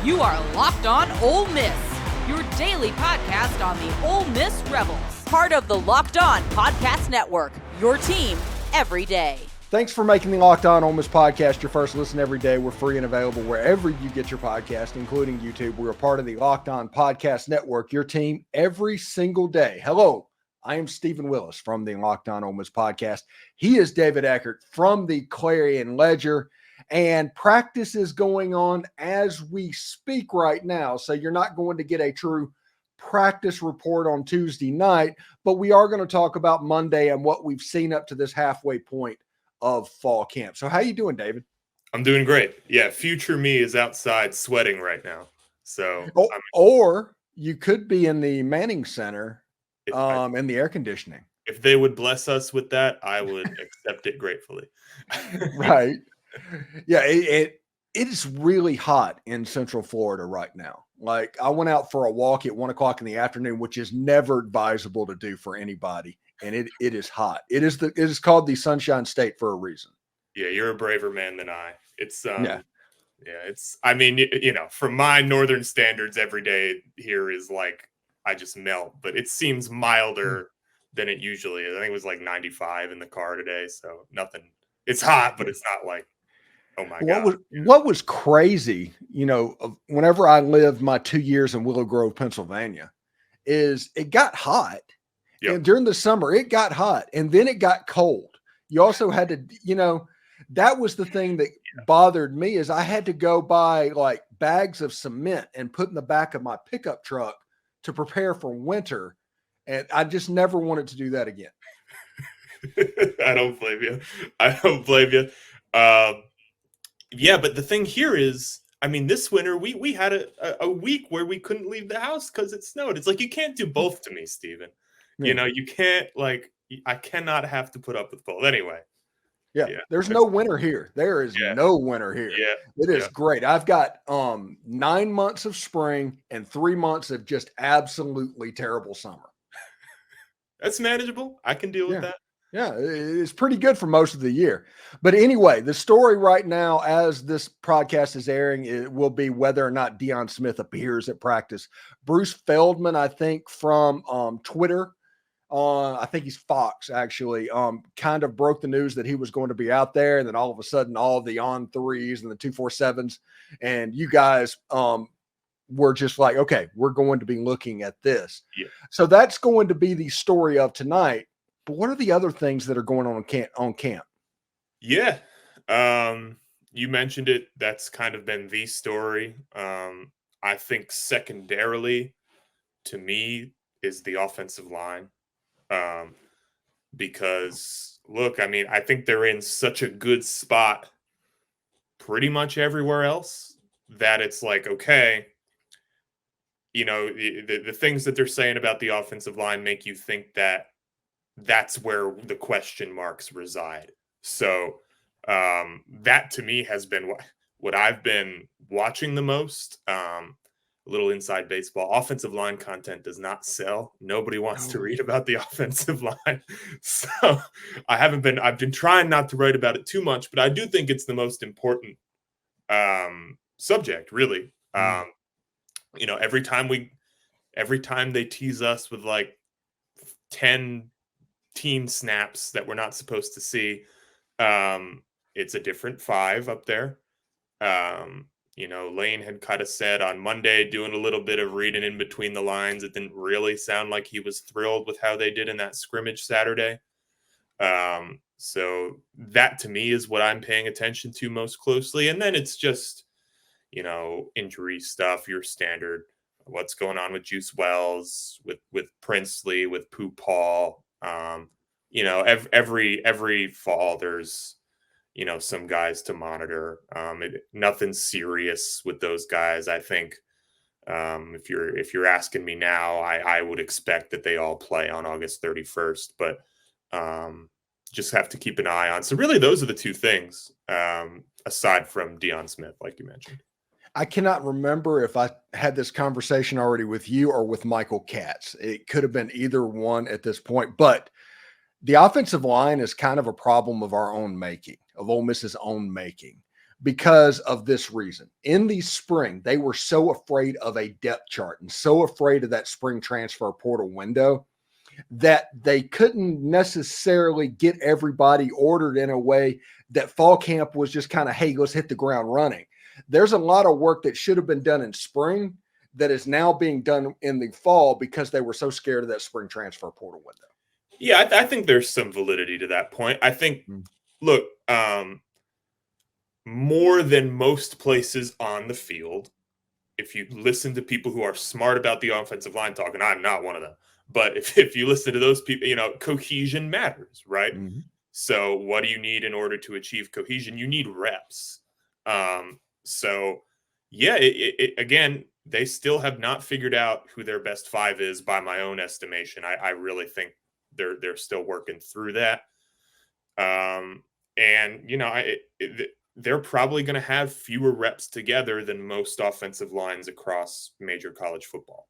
You are Locked On Ole Miss, your daily podcast on the Ole Miss Rebels. Part of the Locked On Podcast Network, your team every day. Thanks for making the Locked On Ole Miss podcast your first listen every day. We're free and available wherever you get your podcast, including YouTube. We're a part of the Locked On Podcast Network, your team every single day. Hello, I am Steven Willis from the Locked On Ole Miss podcast. He is David Eckert from the Clarion Ledger, and practice is going on as we speak right now. So you're not going to get a true practice report on Tuesday night, but we are going to talk about Monday and what we've seen up to this halfway point of fall camp. So how you doing, David? I'm doing great. Yeah, future me is outside sweating right now. So, or you could be in the Manning Center in the air conditioning. If they would bless us with that, I would accept it gratefully. Right. Yeah, it is really hot in Central Florida right now. Like, I went out for a walk at 1 o'clock in the afternoon, which is never advisable to do for anybody. And it is hot. It is called the Sunshine State for a reason. Yeah, you're a braver man than I. It's I mean, you know, from my northern standards, every day here is like I just melt, but it seems milder than it usually is. I think it was like 95 in the car today, so nothing. It's hot, but it's not like, oh my God. What was crazy, you know, whenever I lived my 2 years in Willow Grove, Pennsylvania, is it got hot. Yep. And during the summer, it got hot and then it got cold. You also had to, you know, that was the thing that bothered me is I had to go buy like bags of cement and put in the back of my pickup truck to prepare for winter. And I just never wanted to do that again. I don't blame you. Yeah, but the thing here is, I mean, this winter we had a week where we couldn't leave the house because it snowed. It's like you can't do both to me, Steven. You know, you can't, like, I cannot have to put up with both. Anyway. Yeah. There's no winter here. There is no winter here. Yeah. It is great. I've got 9 months of spring and 3 months of just absolutely terrible summer. That's manageable. I can deal with that. Yeah, it's pretty good for most of the year. But anyway, the story right now, as this podcast is airing, it will be whether or not Deion Smith appears at practice. Bruce Feldman, I think, from Twitter, I think he's Fox, actually, kind of broke the news that he was going to be out there. And then all of a sudden, all the on threes and the 247s, and you guys were just like, okay, we're going to be looking at this. Yeah. So that's going to be the story of tonight. But what are the other things that are going on camp? Yeah. You mentioned it. That's kind of been the story. I think secondarily to me is the offensive line. Because look, I mean, I think they're in such a good spot pretty much everywhere else that it's like, okay, you know, the things that they're saying about the offensive line make you think that that's where the question marks reside. So that to me has been what I've been watching the most. A little inside baseball. Offensive line content does not sell. Nobody wants to read about the offensive line. So I've been trying not to write about it too much, but I do think it's the most important subject, really. You know, every time they tease us with like 10 team snaps that we're not supposed to see, it's a different 5 up there. You know, Lane had kind of said on Monday, doing a little bit of reading in between the lines, it didn't really sound like he was thrilled with how they did in that scrimmage Saturday. So that to me is what I'm paying attention to most closely. And then it's just, you know, injury stuff, your standard, what's going on with Juice Wells, with Princely, with Pooh Paul. You know, every fall there's, you know, some guys to monitor. Nothing serious with those guys. I think if you're asking me now, I would expect that they all play on August 31st, but just have to keep an eye on. So really those are the two things, aside from Deion Smith, like you mentioned. I cannot remember if I had this conversation already with you or with Michael Katz. It could have been either one at this point, but the offensive line is kind of a problem of our own making, of Ole Miss's own making. because of this reason. In the spring, they were so afraid of a depth chart and so afraid of that spring transfer portal window that they couldn't necessarily get everybody ordered in a way that fall camp was just kind of, hey, let's hit the ground running. There's a lot of work that should have been done in spring that is now being done in the fall because they were so scared of that spring transfer portal window. Yeah, I think there's some validity to that point. I think, look, more than most places on the field, if you listen to people who are smart about the offensive line talk, and I'm not one of them, but if you listen to those people, cohesion matters, right? Mm-hmm. So what do you need in order to achieve cohesion? You need reps. So yeah, again, they still have not figured out who their best five is by my own estimation. I really think they're still working through that. And they're probably going to have fewer reps together than most offensive lines across major college football.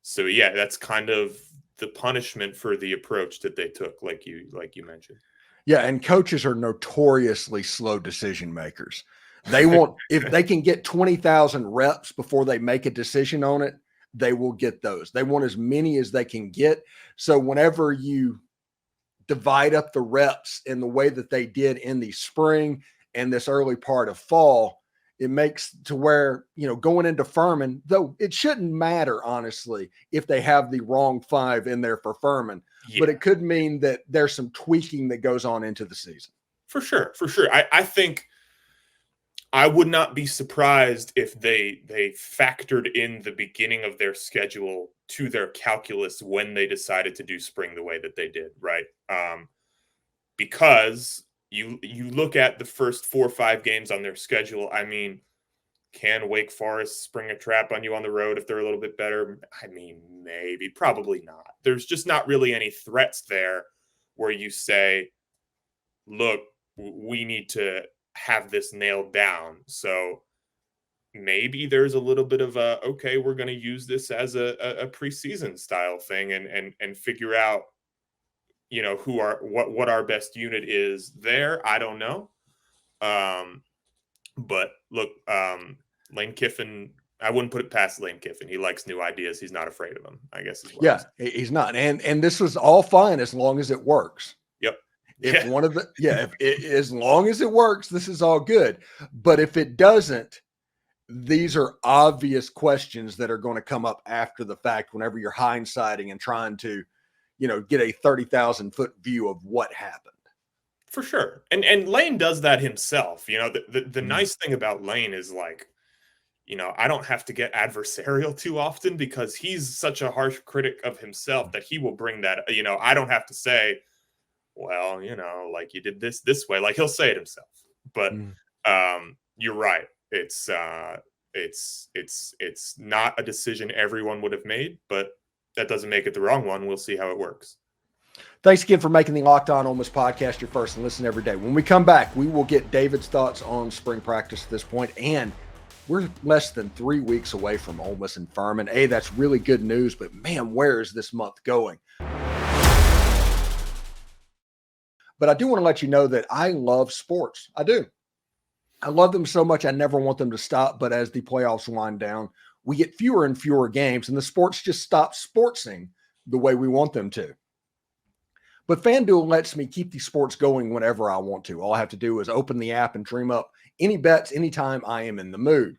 So yeah, that's kind of the punishment for the approach that they took, like you mentioned. Yeah, and coaches are notoriously slow decision makers. They want, if they can get 20,000 reps before they make a decision on it, they will get those. They want as many as they can get. So whenever you divide up the reps in the way that they did in the spring and this early part of fall, it makes to where, going into Furman, though it shouldn't matter, honestly, if they have the wrong five in there for Furman, but it could mean that there's some tweaking that goes on into the season. For sure. I think I would not be surprised if they factored in the beginning of their schedule to their calculus when they decided to do spring the way that they did, right? Because you look at the first 4 or 5 games on their schedule. I mean, can Wake Forest spring a trap on you on the road if they're a little bit better? I mean, maybe, probably not. There's just not really any threats there where you say, look, we need to have this nailed down. So maybe there's a little bit of okay, we're going to use this as a preseason style thing and figure out, what our best unit is there. I don't know. But look, Lane Kiffin, I wouldn't put it past Lane Kiffin. He likes new ideas. He's not afraid of them, I guess. Yeah, he's not. And this was all fine as long as it works. Yep. As long as it works, this is all good. But if it doesn't, these are obvious questions that are going to come up after the fact whenever you're hindsighting and trying to, get a 30,000 foot view of what happened. For sure. And Lane does that himself. The nice thing about Lane is I don't have to get adversarial too often because he's such a harsh critic of himself that he will bring that, I don't have to say, well, you did this way, he'll say it himself. But you're right. It's not a decision everyone would have made, but that doesn't make it the wrong one. We'll see how it works. Thanks again for making the Locked On Ole Miss podcast your first and listen every day. When we come back, we will get David's thoughts on spring practice at this point, and we're less than 3 weeks away from Ole Miss and Furman. That's really good news, but man, where is this month going? But I do want to let you know that I love sports. I do. I love them so much, I never want them to stop. But as the playoffs wind down, we get fewer and fewer games, and the sports just stop sportsing the way we want them to. But FanDuel lets me keep these sports going whenever I want to. All I have to do is open the app and dream up any bets anytime I am in the mood.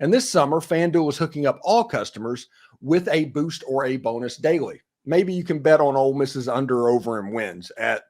And this summer, FanDuel is hooking up all customers with a boost or a bonus daily. Maybe you can bet on Ole Miss's under, over, and wins at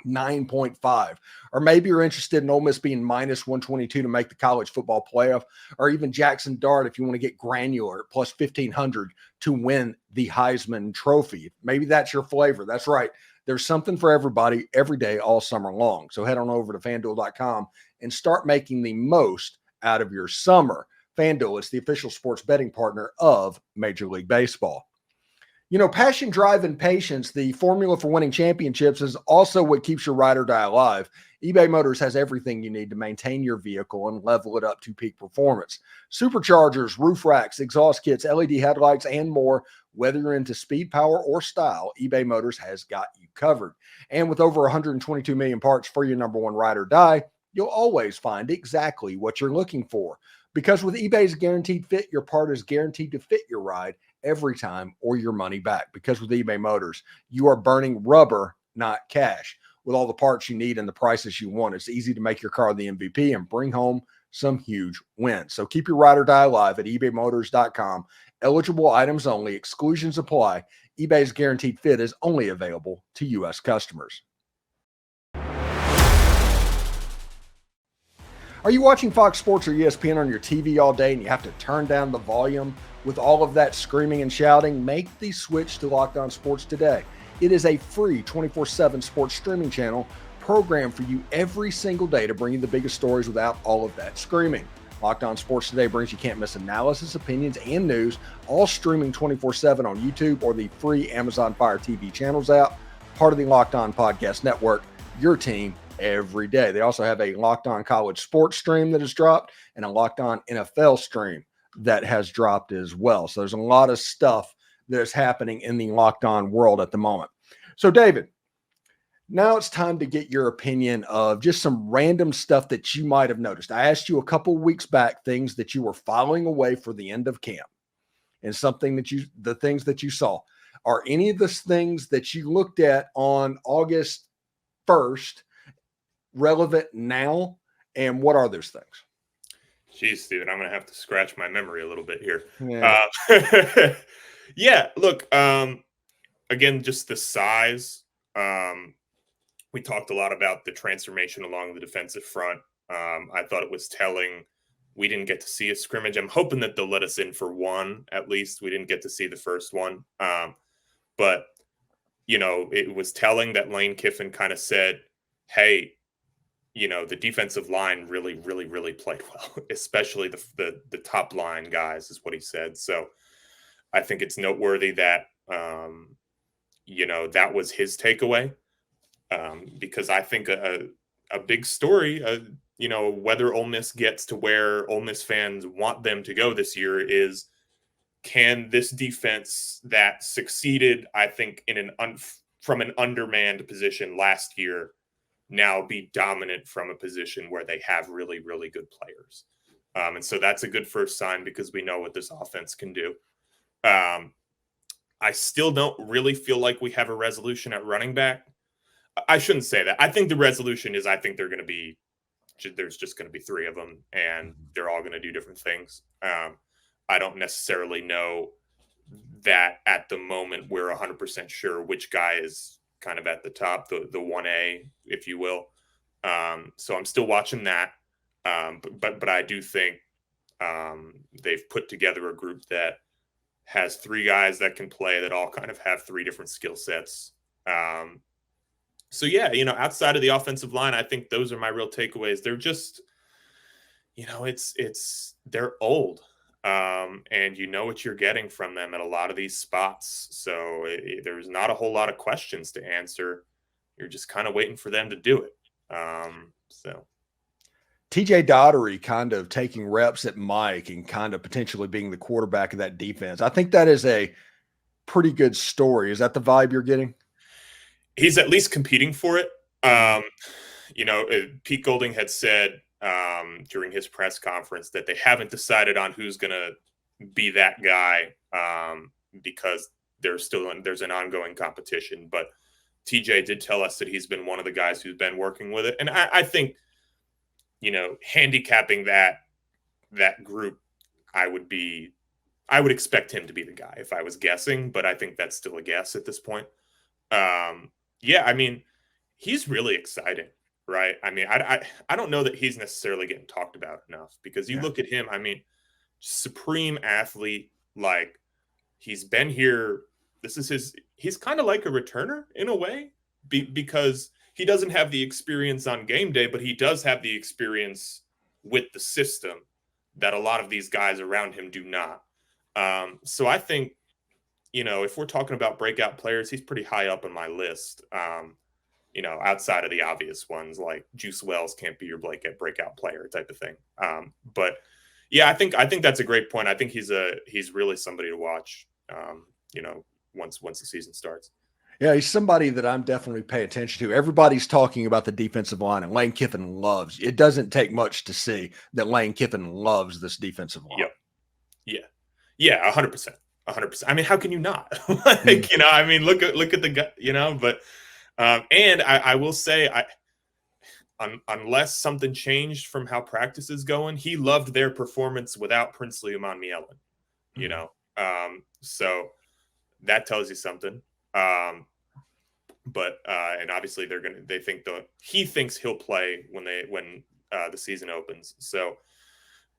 9.5. Or maybe you're interested in Ole Miss being minus 122 to make the college football playoff, or even Jackson Dart if you want to get granular, plus 1,500 to win the Heisman Trophy. Maybe that's your flavor. That's right. There's something for everybody every day, all summer long. So head on over to FanDuel.com and start making the most out of your summer. FanDuel is the official sports betting partner of Major League Baseball. Passion, drive, and patience, the formula for winning championships, is also what keeps your ride or die alive. eBay Motors has everything you need to maintain your vehicle and level it up to peak performance. Superchargers, roof racks, exhaust kits, LED headlights, and more. Whether you're into speed, power, or style, eBay Motors has got you covered. And with over 122 million parts for your number one ride or die, you'll always find exactly what you're looking for. Because with eBay's Guaranteed Fit, your part is guaranteed to fit your ride every time or your money back. Because with eBay Motors, you are burning rubber, not cash. With all the parts you need and the prices you want, it's easy to make your car the MVP and bring home some huge wins. So keep your ride or die alive at ebaymotors.com. Eligible items only. Exclusions apply. eBay's Guaranteed Fit is only available to U.S. customers. Are you watching Fox Sports or ESPN on your TV all day and you have to turn down the volume with all of that screaming and shouting? Make the switch to Locked On Sports today. It is a free 24/7 sports streaming channel programmed for you every single day to bring you the biggest stories without all of that screaming. Locked On Sports Today brings you can't miss analysis, opinions, and news, all streaming 24/7 on YouTube or the free Amazon Fire TV channels app, part of the Locked On Podcast Network, your team every day. They also have a Locked On College Sports stream that has dropped and a Locked On NFL stream that has dropped as well. So there's a lot of stuff that is happening in the Locked On world at the moment. So David, now it's time to get your opinion of just some random stuff that you might have noticed. I asked you a couple of weeks back things that you were filing away for the end of camp and the things that you saw. Are any of the things that you looked at on August 1st relevant now? And what are those things? Geez, Steven, I'm going to have to scratch my memory a little bit here. Yeah. Yeah, look, again, just the size. We talked a lot about the transformation along the defensive front. I thought it was telling. We didn't get to see a scrimmage. I'm hoping that they'll let us in for one, at least. We didn't get to see the first one. But, it was telling that Lane Kiffin kind of said, hey, the defensive line really, really, really played well, especially the top line guys is what he said. So I think it's noteworthy that, that was his takeaway. Because I think a big story, whether Ole Miss gets to where Ole Miss fans want them to go this year is, can this defense that succeeded, I think, from an undermanned position last year now be dominant from a position where they have really, really good players? And so that's a good first sign because we know what this offense can do. I still don't really feel like we have a resolution at running back. I shouldn't say that. I think the resolution is there's just going to be three of them, and they're all going to do different things. I don't necessarily know that at the moment we're 100% sure which guy is kind of at the top, the 1A, if you will. So I'm still watching that. But I do think they've put together a group that has three guys that can play that all kind of have three different skill sets. So yeah, outside of the offensive line, I think those are my real takeaways. They're just, they're old. And you know what you're getting from them at a lot of these spots. So there's not a whole lot of questions to answer. You're just kind of waiting for them to do it. So TJ Dottery kind of taking reps at Mike and kind of potentially being the quarterback of that defense. I think that is a pretty good story. Is that the vibe you're getting? He's at least competing for it. Pete Golding had said during his press conference that they haven't decided on who's going to be that guy because there's an ongoing competition. But TJ did tell us that he's been one of the guys who's been working with it. And I think, handicapping that group, I would expect him to be the guy if I was guessing, but I think that's still a guess at this point. Yeah, I mean, he's really exciting, right? I mean, I don't know that he's necessarily getting talked about enough because you look at him, I mean, supreme athlete, like he's been here. He's kind of like a returner in a way because he doesn't have the experience on game day, but he does have the experience with the system that a lot of these guys around him do not. So I think, if we're talking about breakout players, he's pretty high up on my list. Outside of the obvious ones like Juice Wells can't be your breakout player type of thing. But yeah, I think that's a great point. I think he's really somebody to watch. Once the season starts. Yeah, he's somebody that I'm definitely pay attention to. Everybody's talking about the defensive line, and Lane Kiffin loves. It doesn't take much to see that Lane Kiffin loves this defensive line. Yep. Yeah, 100%. 100%. I mean, how can you not? Look at the guy, but and I will say unless something changed from how practice is going, he loved their performance without Princely Umanmielen, so that tells you something. But obviously he thinks he'll play when the season opens. So,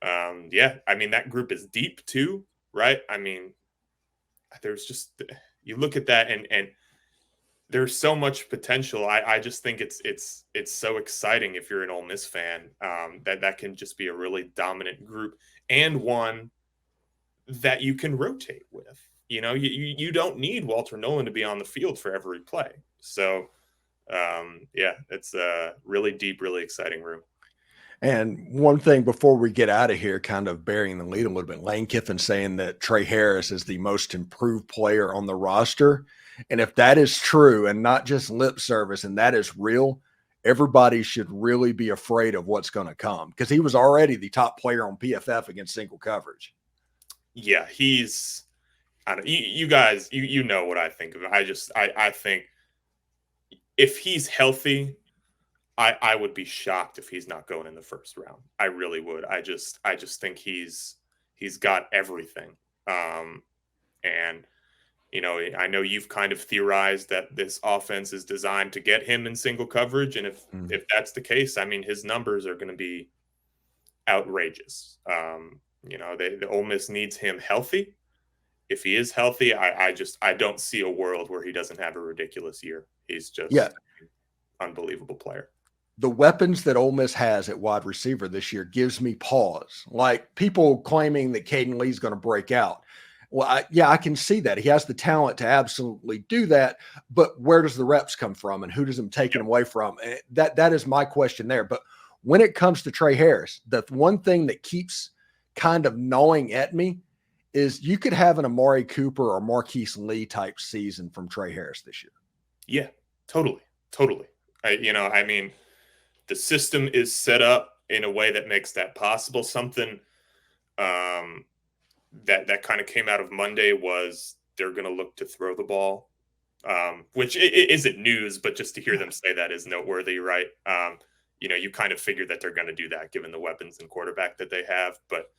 I mean, that group is deep too, right? I mean, there's just, you look at that and there's so much potential. I just think it's so exciting if you're an Ole Miss fan, that can just be a really dominant group and one that you can rotate with. You don't need Walter Nolan to be on the field for every play. So, it's a really deep, really exciting room. And one thing before we get out of here, kind of burying the lead a little bit, Lane Kiffin saying that Tre Harris is the most improved player on the roster. And if that is true and not just lip service and that is real, everybody should really be afraid of what's going to come because he was already the top player on PFF against single coverage. Yeah, you guys, you know what I think of him. I think if he's healthy, I would be shocked if he's not going in the first round. I really would. I just think he's got everything. And I know you've kind of theorized that this offense is designed to get him in single coverage, and if that's the case, I mean his numbers are going to be outrageous. The Ole Miss needs him healthy. If he is healthy, I don't see a world where he doesn't have a ridiculous year. He's just an unbelievable player. The weapons that Ole Miss has at wide receiver this year gives me pause. Like people claiming that Caden Lee's going to break out. Well, I can see that. He has the talent to absolutely do that, but where does the reps come from and who does him take him away from? That is my question there. But when it comes to Tre Harris, the one thing that keeps kind of gnawing at me is you could have an Amari Cooper or Marquise Lee type season from Tre Harris this year. Yeah, totally. I mean, the system is set up in a way that makes that possible. Something that kind of came out of Monday was they're going to look to throw the ball, which isn't news, but just to hear them say that is noteworthy, right? You kind of figure that they're going to do that given the weapons and quarterback that they have. But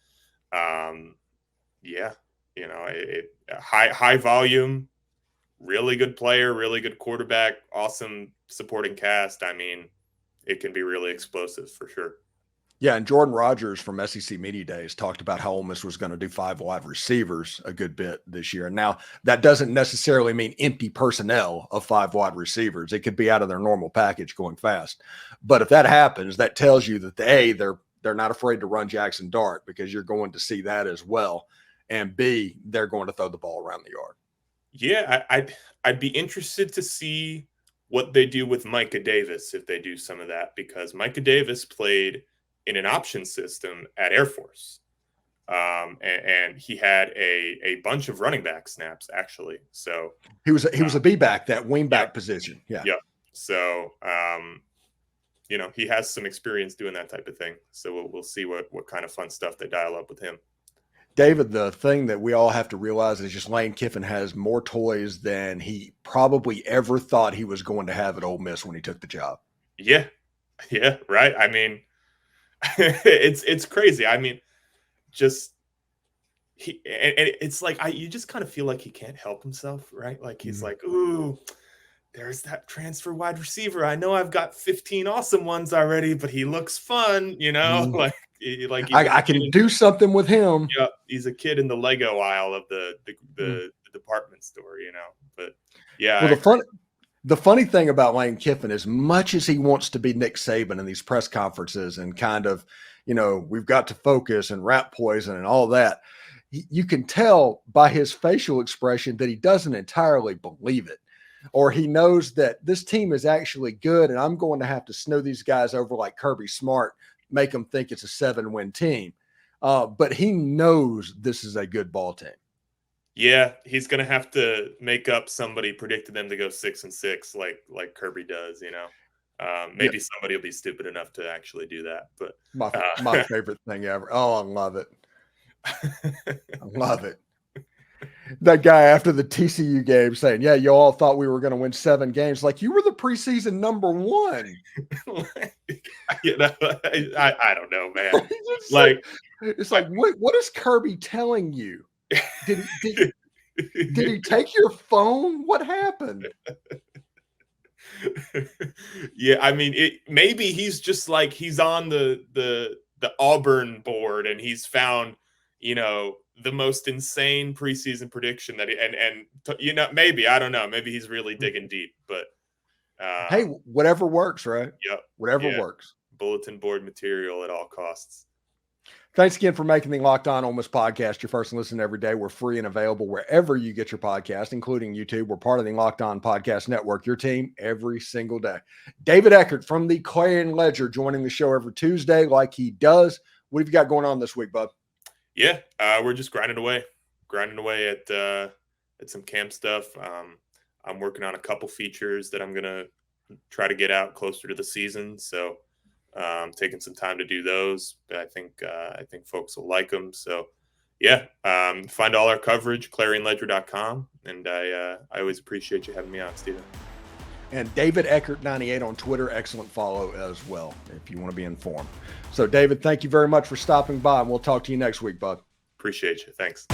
high volume, really good player, really good quarterback, awesome supporting cast. I mean, it can be really explosive for sure. Yeah, and Jordan Rogers from SEC Media Days talked about how Ole Miss was going to do 5 wide receivers a good bit this year. And now that doesn't necessarily mean empty personnel of 5 wide receivers. It could be out of their normal package going fast. But if that happens, that tells you that they're not afraid to run Jackson Dart because you're going to see that as well. And B, they're going to throw the ball around the yard. Yeah, I'd be interested to see what they do with Micah Davis if they do some of that, because Micah Davis played in an option system at Air Force. And he had a bunch of running back snaps actually. So he was a B-back, that wing back position. Yeah. Yeah. So, he has some experience doing that type of thing. So we'll see what kind of fun stuff they dial up with him. David, the thing that we all have to realize is just Lane Kiffin has more toys than he probably ever thought he was going to have at Ole Miss when he took the job. Yeah. Yeah. Right. I mean, it's crazy. I mean, it's like, you just kind of feel like he can't help himself, right? Like he's like, ooh, there's that transfer wide receiver. I know I've got 15 awesome ones already, but he looks fun, I can do something with him. Yeah, he's a kid in the Lego aisle of the department store, But yeah. Well, the funny thing about Lane Kiffin, as much as he wants to be Nick Saban in these press conferences and kind of, we've got to focus and rat poison and all that, you can tell by his facial expression that he doesn't entirely believe it, or he knows that this team is actually good and I'm going to have to snow these guys over like Kirby Smart, make them think it's a 7-win team. But he knows this is a good ball team. Yeah, he's going to have to make up somebody predicted them to go 6-6 like Kirby does, Maybe somebody will be stupid enough to actually do that. But my favorite thing ever. Oh, I love it. I love it. That guy after the TCU game saying, yeah, you all thought we were going to win 7 games. Like, you were the preseason number 1. I don't know, man. It's like, what is Kirby telling you? Did he take your phone? What happened? Yeah, I mean, maybe he's just like he's on the Auburn board and he's found, the most insane preseason prediction that maybe, I don't know, maybe he's really digging deep, but hey, whatever works, right? Yep. Whatever works. Bulletin board material at all costs. Thanks again for making the Locked On Ole Miss podcast your first listen every day. We're free and available wherever you get your podcast, including YouTube. We're part of the Locked On Podcast Network, your team every single day. David Eckert from the Clarion Ledger joining the show every Tuesday like he does. What have you got going on this week, bud? Yeah, we're just grinding away at some camp stuff. I'm working on a couple features that I'm going to try to get out closer to the season. So taking some time to do those. I think folks will like them. So yeah, find all our coverage, clarionledger.com. And I always appreciate you having me on, Steven. And David Eckert 98 on Twitter, excellent follow as well if you want to be informed. So David, thank you very much for stopping by, and we'll talk to you next week, bud. Appreciate you. Thanks.